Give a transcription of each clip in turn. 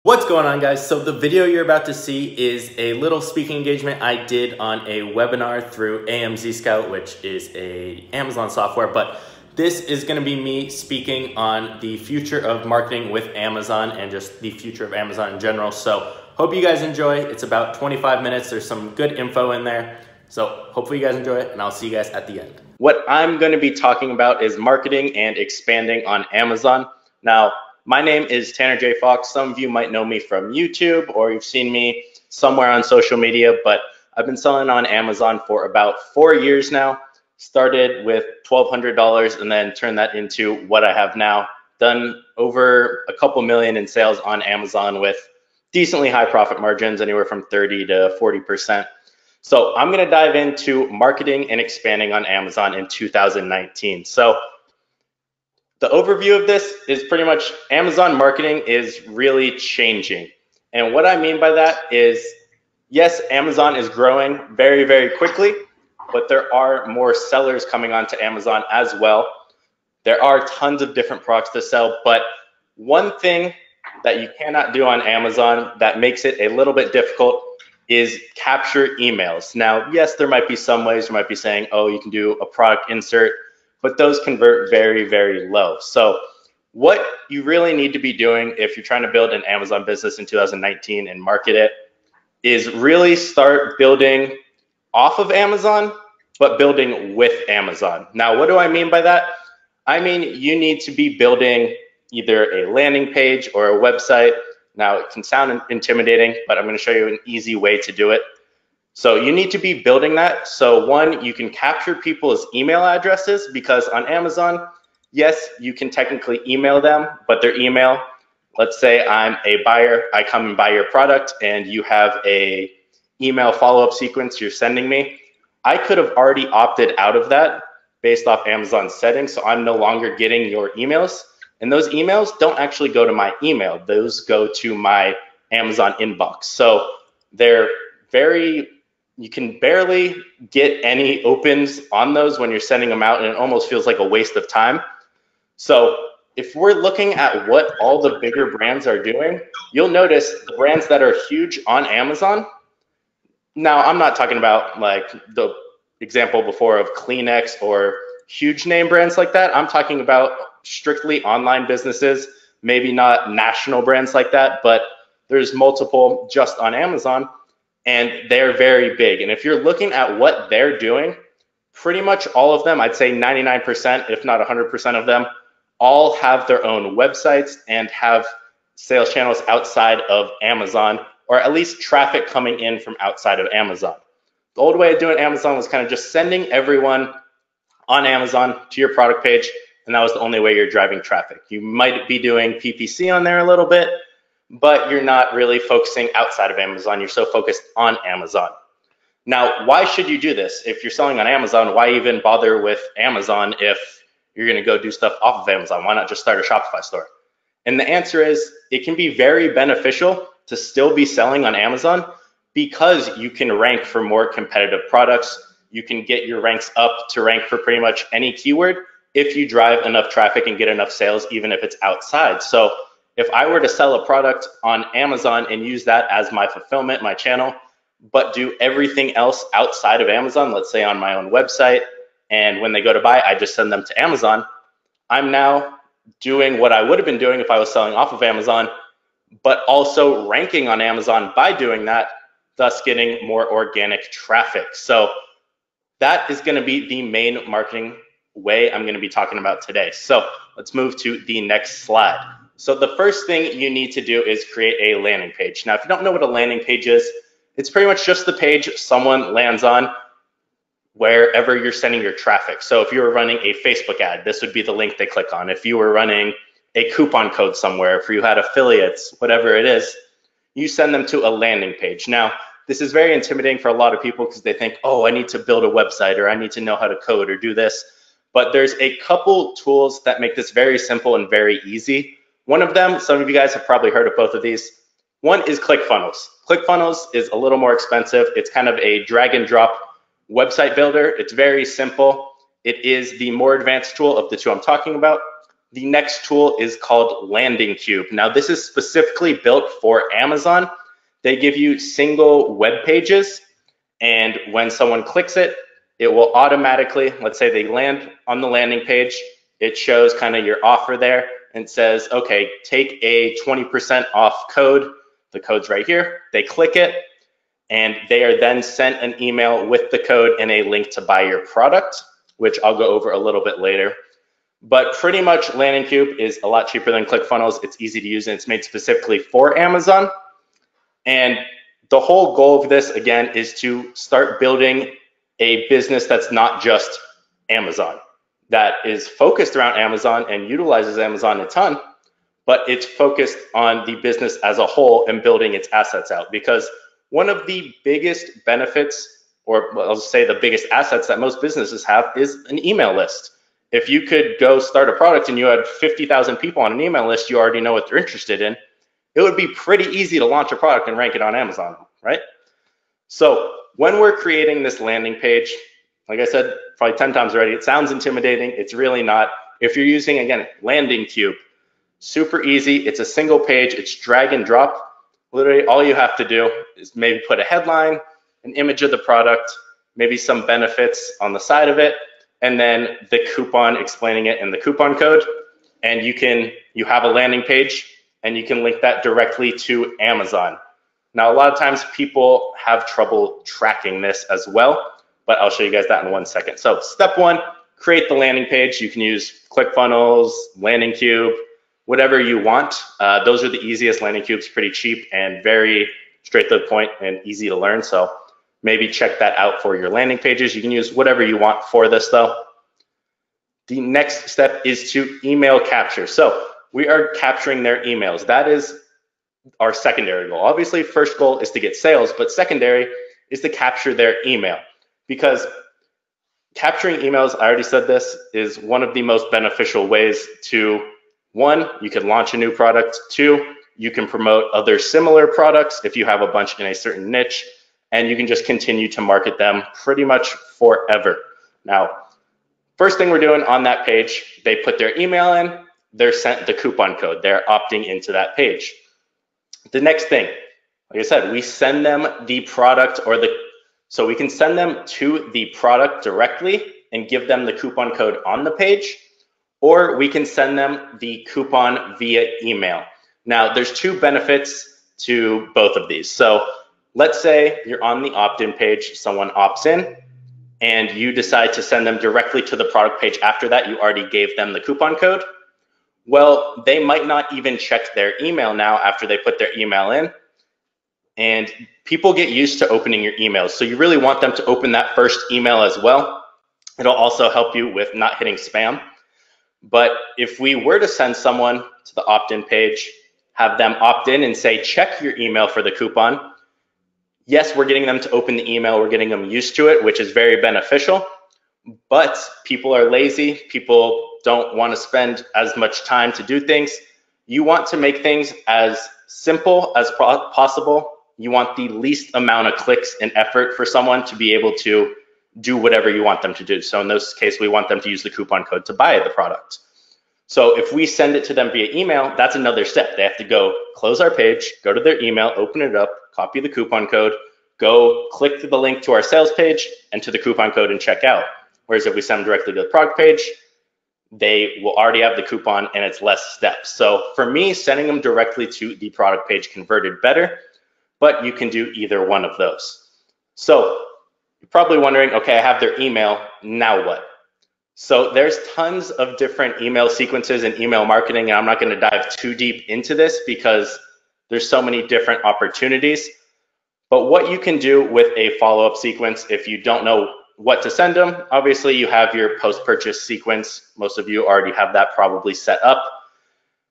What's going on, guys? So the video you're about to see is a little speaking engagement I did on a webinar through AMZ Scout, which is a Amazon software, but this is going to be me speaking on the future of marketing with Amazon and just the future of Amazon in general. So hope you guys enjoy. It's about 25 minutes. There's some good info in there. So hopefully you guys enjoy it, and I'll see you guys at the end. What I'm going to be talking about is marketing and expanding on Amazon. Now, my name is Tanner J. Fox. Some of you might know me from YouTube, or you've seen me somewhere on social media, but I've been selling on Amazon for about 4 years now. Started with $1,200 and then turned that into what I have now. Done over a couple million in sales on Amazon with decently high profit margins, anywhere from 30 to 40%. So I'm going to dive into marketing and expanding on Amazon in 2019. So the overview of this is pretty much Amazon marketing is really changing. And what I mean by that is, yes, Amazon is growing very, very quickly, but there are more sellers coming onto Amazon as well. There are tons of different products to sell, but one thing that you cannot do on Amazon that makes it a little bit difficult is capture emails. Now, yes, there might be some ways. You might be saying, oh, you can do a product insert, but those convert very, very low. So what you really need to be doing if you're trying to build an Amazon business in 2019 and market it is really start building off of Amazon, but building with Amazon. Now, what do I mean by that? I mean, you need to be building either a landing page or a website. Now, it can sound intimidating, but I'm going to show you an easy way to do it. So you need to be building that. So one, you can capture people's email addresses, because on Amazon, yes, you can technically email them, but their email, let's say I'm a buyer, I come and buy your product and you have a email follow-up sequence you're sending me. I could have already opted out of that based off Amazon's settings, so I'm no longer getting your emails. And those emails don't actually go to my email. Those go to my Amazon inbox. So they're you can barely get any opens on those when you're sending them out, and it almost feels like a waste of time. So if we're looking at what all the bigger brands are doing, you'll notice the brands that are huge on Amazon. Now, I'm not talking about like the example before of Kleenex or huge name brands like that. I'm talking about strictly online businesses, maybe not national brands like that, but there's multiple just on Amazon. And they're very big. And if you're looking at what they're doing, pretty much all of them, I'd say 99%, if not 100% of them, all have their own websites and have sales channels outside of Amazon, or at least traffic coming in from outside of Amazon. The old way of doing Amazon was kind of just sending everyone on Amazon to your product page, and that was the only way you're driving traffic. You might be doing PPC on there a little bit, but you're not really focusing outside of Amazon. You're so focused on Amazon. Now, why should you do this? If you're selling on Amazon, why even bother with Amazon if you're going to go do stuff off of Amazon? Why not just start a Shopify store? And the answer is it can be very beneficial to still be selling on Amazon, because you can rank for more competitive products. You can get your ranks up to rank for pretty much any keyword if you drive enough traffic and get enough sales, even if it's outside. So if I were to sell a product on Amazon and use that as my fulfillment, my channel, but do everything else outside of Amazon, let's say on my own website, and when they go to buy, I just send them to Amazon, I'm now doing what I would have been doing if I was selling off of Amazon, but also ranking on Amazon by doing that, thus getting more organic traffic. So that is going to be the main marketing way I'm going to be talking about today. So let's move to the next slide. So the first thing you need to do is create a landing page. Now, if you don't know what a landing page is, it's pretty much just the page someone lands on wherever you're sending your traffic. So if you were running a Facebook ad, this would be the link they click on. If you were running a coupon code somewhere, if you had affiliates, whatever it is, you send them to a landing page. Now, this is very intimidating for a lot of people because they think, oh, I need to build a website, or I need to know how to code or do this. But there's a couple tools that make this very simple and very easy. One of them, some of you guys have probably heard of both of these. One is ClickFunnels. ClickFunnels is a little more expensive. It's kind of a drag and drop website builder. It's very simple. It is the more advanced tool of the two I'm talking about. The next tool is called Landing Cube. Now this is specifically built for Amazon. They give you single web pages, and when someone clicks it, it will automatically, let's say they land on the landing page, it shows kind of your offer there and says, okay, take a 20% off code. The code's right here. They click it, and they are then sent an email with the code and a link to buy your product, which I'll go over a little bit later. But pretty much Landing Cube is a lot cheaper than ClickFunnels. It's easy to use, and it's made specifically for Amazon. And the whole goal of this, again, is to start building a business that's not just Amazon, that is focused around Amazon and utilizes Amazon a ton, but it's focused on the business as a whole and building its assets out. Because one of the biggest benefits, or I'll say the biggest assets that most businesses have, is an email list. If you could go start a product and you had 50,000 people on an email list, you already know what they're interested in. It would be pretty easy to launch a product and rank it on Amazon, right? So when we're creating this landing page, like I said, probably 10 times already, it sounds intimidating. It's really not. If you're using, again, Landing Cube, super easy. It's a single page. It's drag and drop. Literally all you have to do is maybe put a headline, an image of the product, maybe some benefits on the side of it, and then the coupon explaining it in the coupon code. And you have a landing page, and you can link that directly to Amazon. Now, a lot of times people have trouble tracking this as well, but I'll show you guys that in 1 second. So step one, create the landing page. You can use ClickFunnels, Landing Cube, whatever you want. Those are the easiest. Landing Cube's pretty cheap and very straight to the point and easy to learn. So maybe check that out for your landing pages. You can use whatever you want for this though. The next step is to email capture. So we are capturing their emails. That is our secondary goal. Obviously, first goal is to get sales, but secondary is to capture their email, because capturing emails, I already said this, is one of the most beneficial ways to, one, you can launch a new product. Two, you can promote other similar products if you have a bunch in a certain niche, and you can just continue to market them pretty much forever. Now, first thing we're doing on that page, they put their email in, they're sent the coupon code, they're opting into that page. The next thing, like I said, we send them the product so we can send them to the product directly and give them the coupon code on the page, or we can send them the coupon via email. Now, there's two benefits to both of these. So let's say you're on the opt-in page, someone opts in, and you decide to send them directly to the product page after that. You already gave them the coupon code. Well, they might not even check their email now after they put their email in. And people get used to opening your emails. So you really want them to open that first email as well. It'll also help you with not hitting spam. But if we were to send someone to the opt-in page, have them opt in and say, check your email for the coupon. Yes, we're getting them to open the email. We're getting them used to it, which is very beneficial. But people are lazy. People don't want to spend as much time to do things. You want to make things as simple as possible. You want the least amount of clicks and effort for someone to be able to do whatever you want them to do. So in this case, we want them to use the coupon code to buy the product. So if we send it to them via email, that's another step. They have to go close our page, go to their email, open it up, copy the coupon code, go click to the link to our sales page, enter the coupon code and check out. Whereas if we send them directly to the product page, they will already have the coupon and it's less steps. So for me, sending them directly to the product page converted better, but you can do either one of those. So you're probably wondering, okay, I have their email, now what? So there's tons of different email sequences and email marketing, and I'm not going to dive too deep into this because there's so many different opportunities. But what you can do with a follow-up sequence, if you don't know what to send them, obviously you have your post-purchase sequence. Most of you already have that probably set up.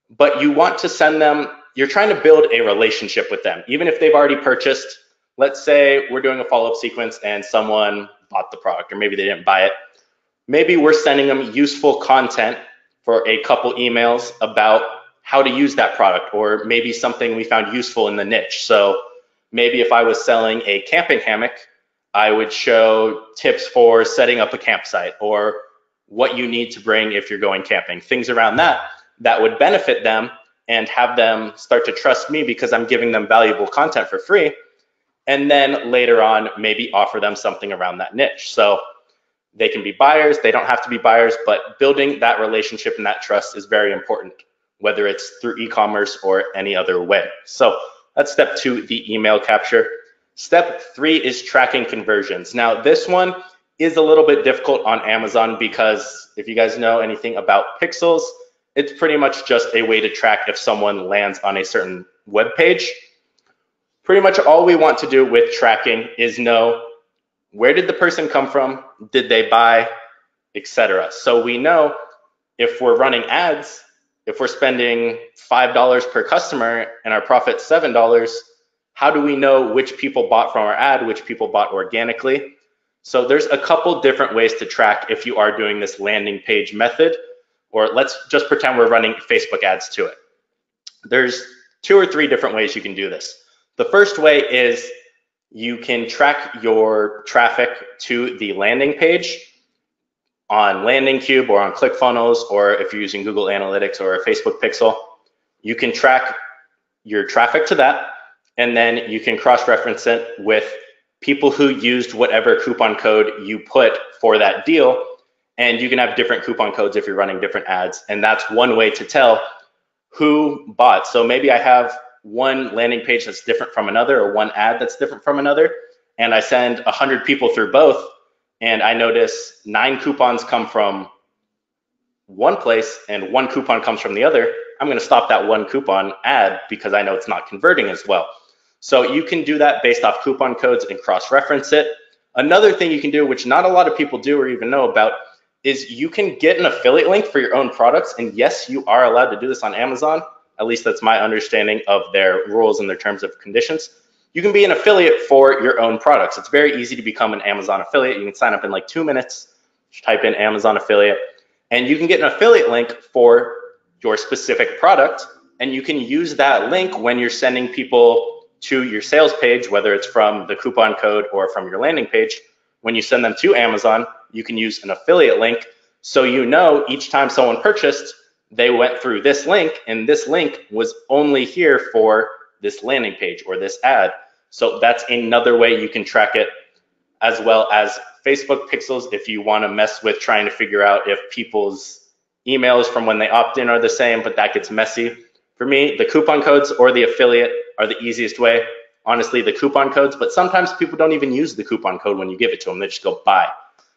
But you want to send them, you're trying to build a relationship with them. Even if they've already purchased, let's say we're doing a follow-up sequence and someone bought the product, or maybe they didn't buy it. Maybe we're sending them useful content for a couple emails about how to use that product, or maybe something we found useful in the niche. So maybe if I was selling a camping hammock, I would show tips for setting up a campsite, or what you need to bring if you're going camping, things around that would benefit them and have them start to trust me because I'm giving them valuable content for free. And then later on, maybe offer them something around that niche. So they can be buyers, they don't have to be buyers, but building that relationship and that trust is very important, whether it's through e-commerce or any other way. So that's step 2, the email capture. Step 3 is tracking conversions. Now this one is a little bit difficult on Amazon because if you guys know anything about pixels, it's pretty much just a way to track if someone lands on a certain web page. Pretty much all we want to do with tracking is know where did the person come from, did they buy, etc. So we know if we're running ads, if we're spending $5 per customer and our profit's $7, how do we know which people bought from our ad, which people bought organically? So there's a couple different ways to track if you are doing this landing page method, or let's just pretend we're running Facebook ads to it. There's 2 or 3 different ways you can do this. The first way is you can track your traffic to the landing page on Landing Cube or on ClickFunnels, or if you're using Google Analytics or a Facebook Pixel, you can track your traffic to that, and then you can cross-reference it with people who used whatever coupon code you put for that deal, and you can have different coupon codes if you're running different ads, and that's one way to tell who bought. So maybe I have one landing page that's different from another, or one ad that's different from another, and I send 100 people through both, and I notice 9 coupons come from one place and 1 coupon comes from the other. I'm going to stop that 1 coupon ad because I know it's not converting as well. So you can do that based off coupon codes and cross-reference it. Another thing you can do, which not a lot of people do or even know about, is you can get an affiliate link for your own products. And yes, you are allowed to do this on Amazon. At least that's my understanding of their rules and their terms of conditions. You can be an affiliate for your own products. It's very easy to become an Amazon affiliate. You can sign up in like 2 minutes, just type in Amazon affiliate, and you can get an affiliate link for your specific product. And you can use that link when you're sending people to your sales page, whether it's from the coupon code or from your landing page. When you send them to Amazon, you can use an affiliate link. So you know each time someone purchased, they went through this link, and this link was only here for this landing page or this ad. So that's another way you can track it, as well as Facebook pixels if you want to mess with trying to figure out if people's emails from when they opt in are the same, but that gets messy. For me, the coupon codes or the affiliate are the easiest way. Honestly, the coupon codes, but sometimes people don't even use the coupon code when you give it to them. They just go buy.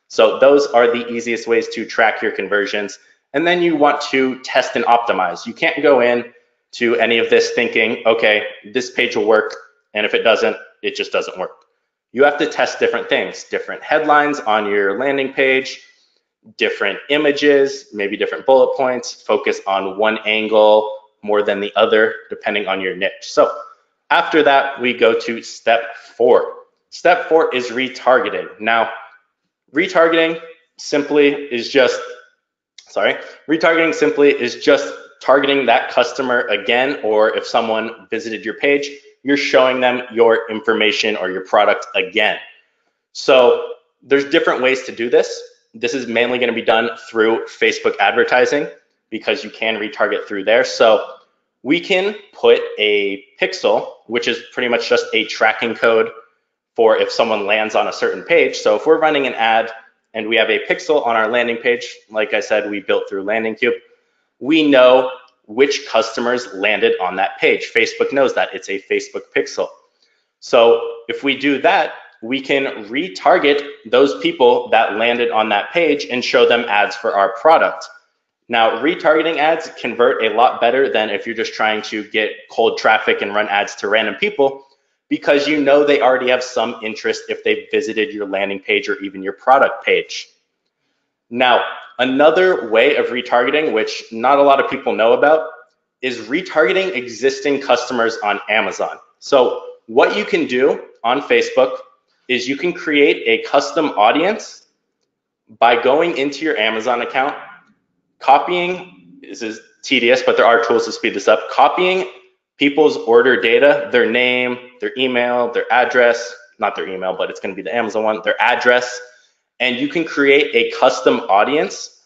So those are the easiest ways to track your conversions. And then you want to test and optimize. You can't go in to any of this thinking, okay, this page will work, and if it doesn't, it just doesn't work. You have to test different things, different headlines on your landing page, different images, maybe different bullet points, focus on one angle more than the other, depending on your niche. So after that, we go to step 4. Step 4 is retargeting. Now, retargeting simply is just targeting that customer again, or if someone visited your page, you're showing them your information or your product again. So there's different ways to do this. This is mainly going to be done through Facebook advertising because you can retarget through there. So we can put a pixel, which is pretty much just a tracking code for if someone lands on a certain page. So if we're running an ad and we have a pixel on our landing page, like I said, we built through Landing Cube, we know which customers landed on that page. Facebook knows that. It's a Facebook pixel. So if we do that, we can retarget those people that landed on that page and show them ads for our product. Now, retargeting ads convert a lot better than if you're just trying to get cold traffic and run ads to random people, because you know they already have some interest if they visited your landing page or even your product page. Now, another way of retargeting, which not a lot of people know about, is retargeting existing customers on Amazon. So what you can do on Facebook is you can create a custom audience by going into your Amazon account, copying, this is tedious, but there are tools to speed this up, copying people's order data, their name, their email, their address, not their email, but it's going to be the Amazon one, their address, and you can create a custom audience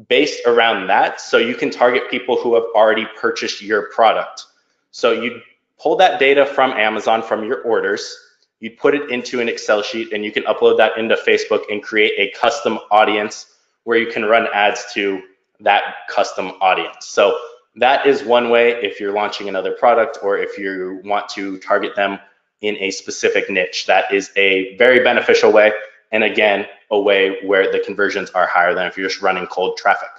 based around that, so you can target people who have already purchased your product. So you pull that data from Amazon, from your orders, you put it into an Excel sheet, and you can upload that into Facebook and create a custom audience where you can run ads to that custom audience. So that is one way if you're launching another product or if you want to target them in a specific niche. That is a very beneficial way. And again, a way where the conversions are higher than if you're just running cold traffic.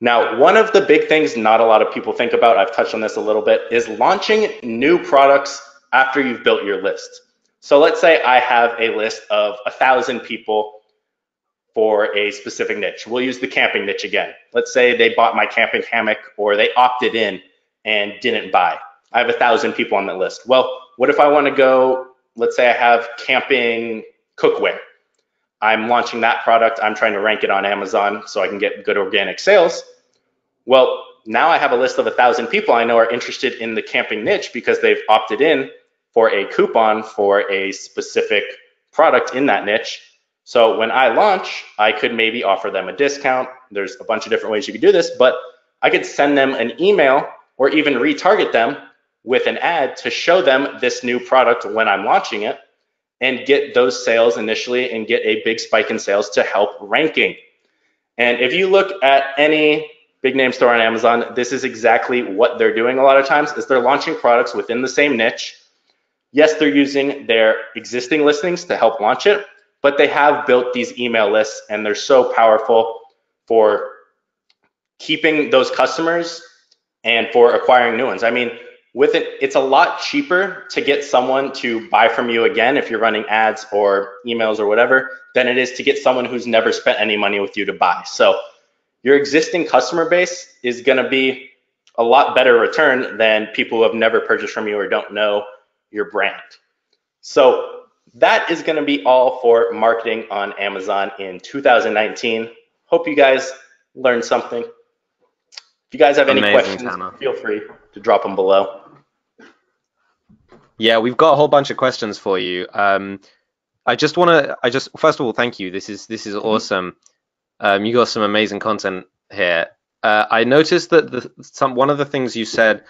Now, one of the big things not a lot of people think about, I've touched on this a little bit, is launching new products after you've built your list. So let's say I have a list of 1,000 people for a specific niche. We'll use the camping niche again. Let's say they bought my camping hammock or they opted in and didn't buy. I have 1,000 people on that list. Well, what if I want to go, let's say I have camping cookware. I'm launching that product. I'm trying to rank it on Amazon so I can get good organic sales. Well, now I have a list of 1,000 people I know are interested in the camping niche because they've opted in for a coupon for a specific product in that niche. So when I launch, I could maybe offer them a discount. There's a bunch of different ways you could do this, but I could send them an email or even retarget them with an ad to show them this new product when I'm launching it, and get those sales initially and get a big spike in sales to help ranking. And if you look at any big name store on Amazon, this is exactly what they're doing a lot of times, is they're launching products within the same niche. Yes, they're using their existing listings to help launch it, but they have built these email lists and they're so powerful for keeping those customers and for acquiring new ones. I mean, with it, it's a lot cheaper to get someone to buy from you again if you're running ads or emails or whatever than it is to get someone who's never spent any money with you to buy. So your existing customer base is going to be a lot better return than people who have never purchased from you or don't know your brand. So that is going to be all for marketing on Amazon in 2019. Hope you guys learned something. If you guys have any questions, feel free to drop them below. Yeah, we've got a whole bunch of questions for you. I just first of all, thank you. This is awesome. You got some amazing content here. I noticed that one of the things you said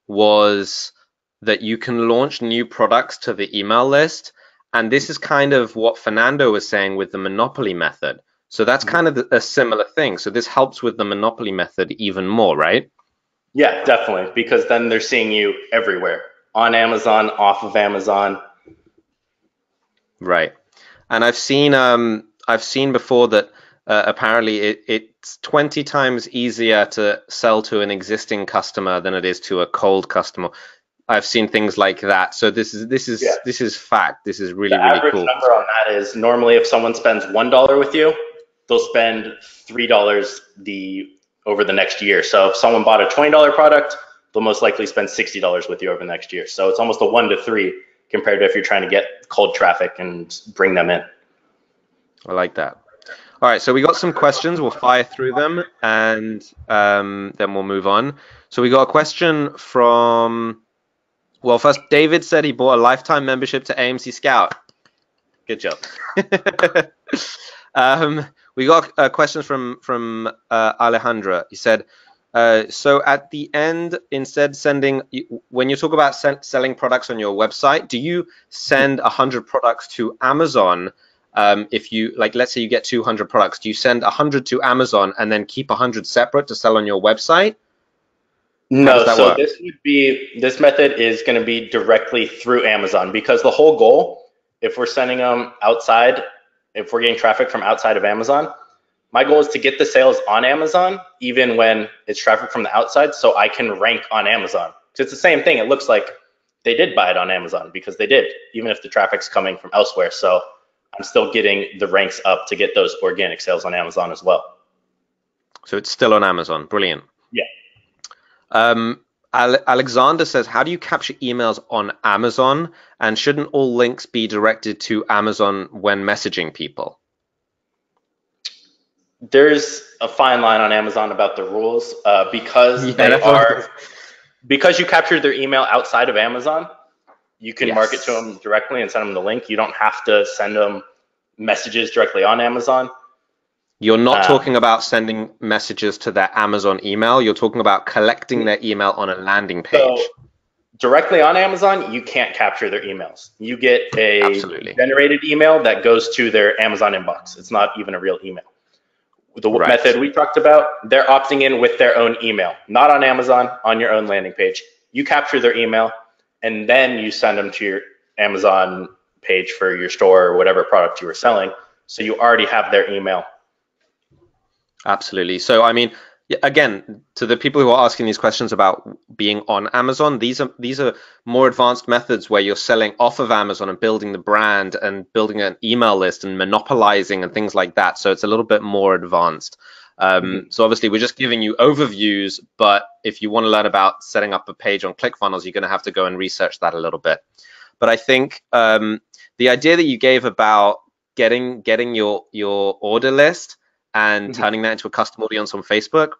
was that you can launch new products to the email list, and this is kind of what Fernando was saying with the monopoly method. So that's kind of a similar thing. So this helps with the monopoly method even more, right? Yeah, definitely, because then they're seeing you everywhere, on Amazon, off of Amazon. Right. And I've seen before that apparently it's 20 times easier to sell to an existing customer than it is to a cold customer. I've seen things like that. So this is fact. This is really, really cool. The average number on that is normally if someone spends $1 with you, they'll spend $3 over the next year. So if someone bought a $20 product, they'll most likely spend $60 with you over the next year. So it's almost a 1 to 3 compared to if you're trying to get cold traffic and bring them in. I like that. All right, so we got some questions. We'll fire through them and then we'll move on. So we got a question from, well, first David said he bought a lifetime membership to AMC Scout. Good job. We got questions from Alejandra. He said, so at the end, instead when you talk about selling products on your website, do you send 100 products to Amazon? If you, like, let's say you get 200 products, do you send 100 to Amazon and then keep 100 separate to sell on your website? No, so this method is going to be directly through Amazon, because the whole goal, if we're sending them outside, if we're getting traffic from outside of Amazon, my goal is to get the sales on Amazon, even when it's traffic from the outside, so I can rank on Amazon. So it's the same thing. It looks like they did buy it on Amazon because they did, even if the traffic's coming from elsewhere. So I'm still getting the ranks up to get those organic sales on Amazon as well. So it's still on Amazon. Brilliant. Yeah. Alexander says, how do you capture emails on Amazon? And shouldn't all links be directed to Amazon when messaging people? There's a fine line on Amazon about the rules because because you captured their email outside of Amazon, you can market to them directly and send them the link. You don't have to send them messages directly on Amazon. You're not talking about sending messages to their Amazon email. You're talking about collecting their email on a landing So page. directly on Amazon, you can't capture their emails. You get a Absolutely. generated email that goes to their Amazon inbox. It's not even a real email. The method we talked about, they're opting in with their own email, not on Amazon, on your own landing page. You capture their email, and then you send them to your Amazon page for your store or whatever product you were selling. So you already have their email. Absolutely. So, I mean, again, to the people who are asking these questions about being on Amazon, these are more advanced methods where you're selling off of Amazon and building the brand and building an email list and monopolizing and things like that. So it's a little bit more advanced. So obviously we're just giving you overviews, but if you want to learn about setting up a page on ClickFunnels, you're going to have to go and research that a little bit. But I think the idea that you gave about getting your order list and turning that into a custom audience on Facebook,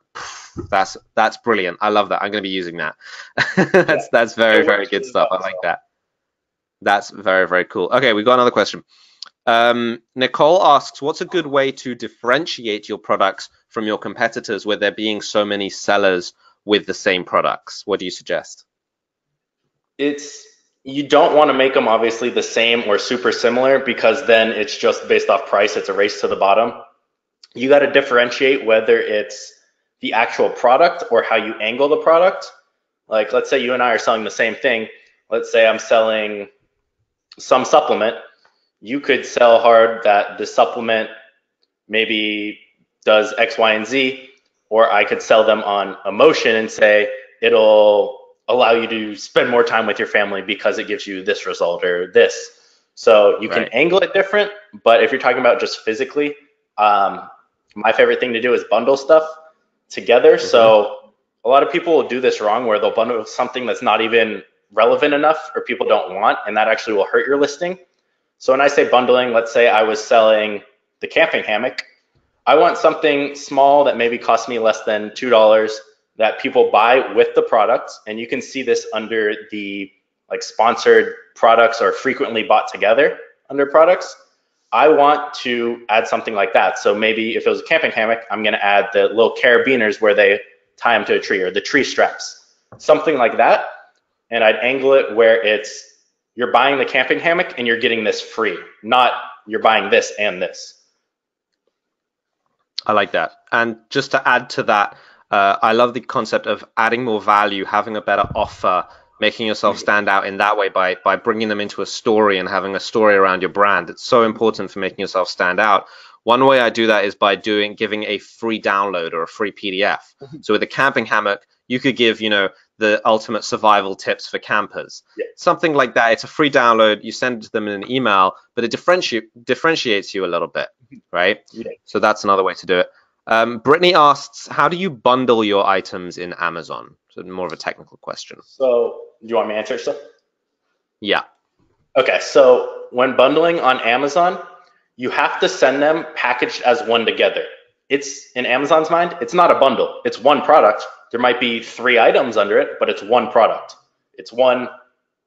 that's brilliant. I love that. I'm going to be using that. That's very, very good stuff. I like that. That's very, very cool. Okay, we've got another question. Nicole asks, what's a good way to differentiate your products from your competitors with there being so many sellers with the same products? What do you suggest? You don't want to make them obviously the same or super similar, because then it's just based off price. It's a race to the bottom. You got to differentiate whether it's the actual product or how you angle the product. Like, let's say you and I are selling the same thing. Let's say I'm selling some supplement. You could sell hard that the supplement maybe does X, Y, and Z, or I could sell them on emotion and say it'll allow you to spend more time with your family because it gives you this result or this. So you can angle it different, but if you're talking about just physically, my favorite thing to do is bundle stuff together. So a lot of people will do this wrong, where they'll bundle something that's not even relevant enough or people don't want, and that actually will hurt your listing. So when I say bundling, let's say I was selling the camping hammock. I want something small that maybe costs me less than $2 that people buy with the product. And you can see this under the like sponsored products or frequently bought together under products. I want to add something like that. So maybe if it was a camping hammock, I'm going to add the little carabiners where they tie them to a tree, or the tree straps, something like that. And I'd angle it where it's you're buying the camping hammock and you're getting this free, not you're buying this and this. I like that. And just to add to that, I love the concept of adding more value, having a better offer, making yourself stand out in that way by bringing them into a story and having a story around your brand. It's so important for making yourself stand out. One way I do that is by giving a free download or a free PDF. So with a camping hammock, you could give, the ultimate survival tips for campers. Something like that. It's a free download. You send it to them in an email, but it differentiates you a little bit, right? So that's another way to do it. Brittany asks, how do you bundle your items in Amazon? So more of a technical question. So do you want me to answer stuff? Yeah. Okay, so when bundling on Amazon, you have to send them packaged as one together. It's in Amazon's mind, it's not a bundle. It's one product. There might be 3 items under it, but it's one product. It's one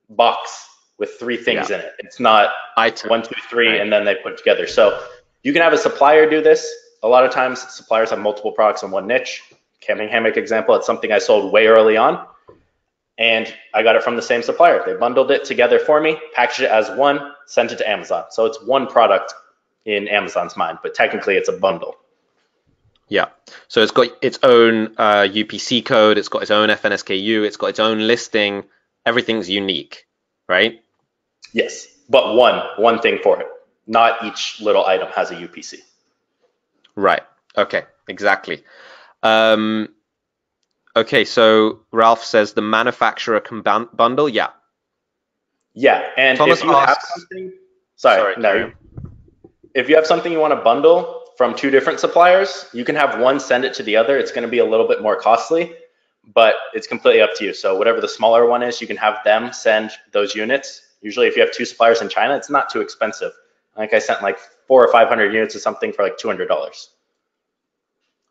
box with 3 things in it. It's not 1, 2, 3, and then they put together. So you can have a supplier do this. A lot of times suppliers have multiple products in one niche. Camping hammock example, it's something I sold way early on, and I got it from the same supplier. They bundled it together for me, packaged it as one, sent it to Amazon. So it's one product in Amazon's mind, but technically it's a bundle. Yeah, so it's got its own UPC code, it's got its own FNSKU, it's got its own listing, everything's unique, right? Yes, but one thing for it. Not each little item has a UPC. Right, okay, exactly. Okay, so Ralph says the manufacturer can bundle, yeah. Yeah, and Thomas if you have something, if you have something you want to bundle from 2 different suppliers, you can have one send it to the other. It's going to be a little bit more costly, but it's completely up to you. So whatever the smaller one is, you can have them send those units. Usually if you have 2 suppliers in China, it's not too expensive. I think I sent like 400 or 500 units or something for like $200.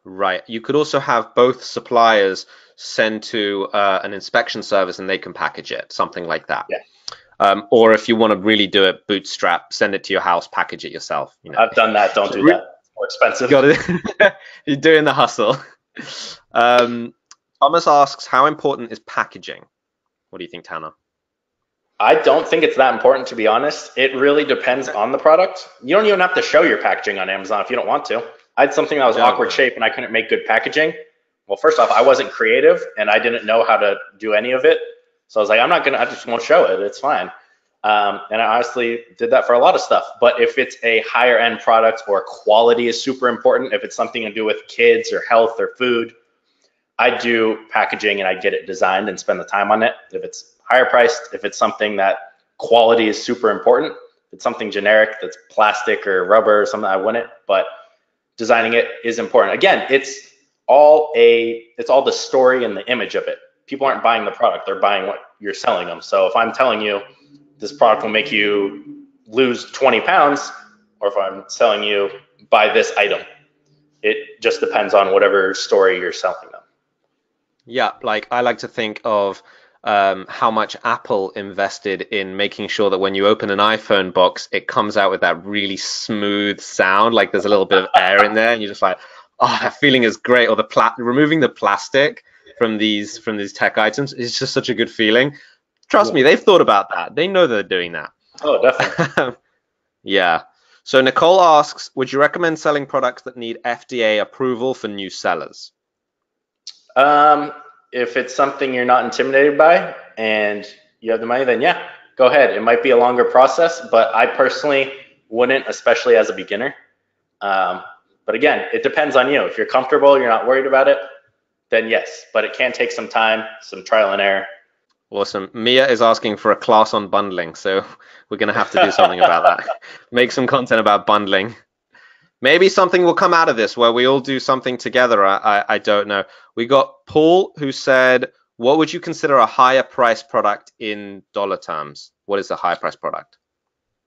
Right. You could also have both suppliers send to an inspection service and they can package it, something like that. Yeah. Or if you want to really do it bootstrap, send it to your house, package it yourself. I've done that. Don't do that. more expensive. Got it. You're doing the hustle. Thomas asks, how important is packaging? What do you think, Tanner? I don't think it's that important, to be honest. It really depends on the product. You don't even have to show your packaging on Amazon if you don't want to. I had something that was awkward shape and I couldn't make good packaging. Well, first off, I wasn't creative and I didn't know how to do any of it. So I was like, I just won't show it. It's fine. And I honestly did that for a lot of stuff. But if it's a higher end product or quality is super important, if it's something to do with kids or health or food, I do packaging and I get it designed and spend the time on it. If it's higher priced, if it's something that quality is super important, if it's something generic that's plastic or rubber or something, I wouldn't, but designing it is important. Again, it's all the story and the image of it. People aren't buying the product, they're buying what you're selling them. So if I'm telling you this product will make you lose 20 pounds, or if I'm telling you buy this item, it just depends on whatever story you're selling them. Yeah, like I like to think of how much Apple invested in making sure that when you open an iPhone box, it comes out with that really smooth sound, like there's a little bit of air in there, and you're just like, oh, that feeling is great. Or removing the plastic from these tech items is just such a good feeling. Trust me, they've thought about that. They know they're doing that. Oh, definitely. Yeah. So Nicole asks, would you recommend selling products that need FDA approval for new sellers? If it's something you're not intimidated by and you have the money, then yeah, go ahead. It might be a longer process, but I personally wouldn't, especially as a beginner. But again, it depends on you. If you're comfortable, you're not worried about it, then yes, but it can take some time, some trial and error. Awesome. Mia is asking for a class on bundling, so we're going to have to do something about that. Make some content about bundling. Maybe something will come out of this where we all do something together. I don't know. We got Paul who said, what would you consider a higher price product in dollar terms? What is a higher price product?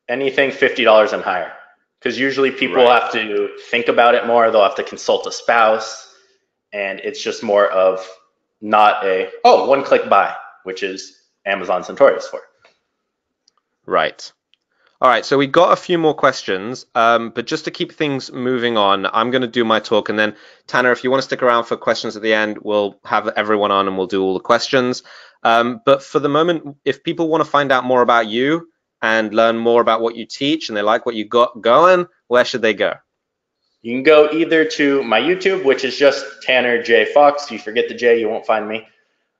Anything $50 and higher. Because usually people will have to think about it more. They'll have to consult a spouse. And it's just more of not a, one-click buy, which is Amazon Centaurus for. Right. All right, so we got a few more questions, but just to keep things moving on, I'm going to do my talk, and then Tanner, if you want to stick around for questions at the end, we'll have everyone on and we'll do all the questions. But for the moment, if people want to find out more about you and learn more about what you teach and they like what you got going, where should they go? You can go either to my YouTube, which is just Tanner J. Fox. If you forget the J, you won't find me.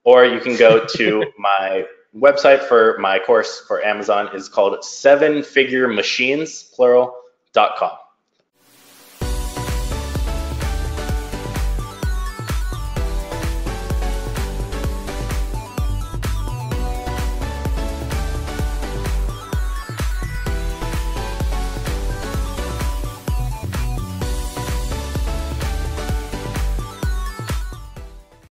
Or you can go to my website for my course for Amazon is called 7figuremachines, plural.com.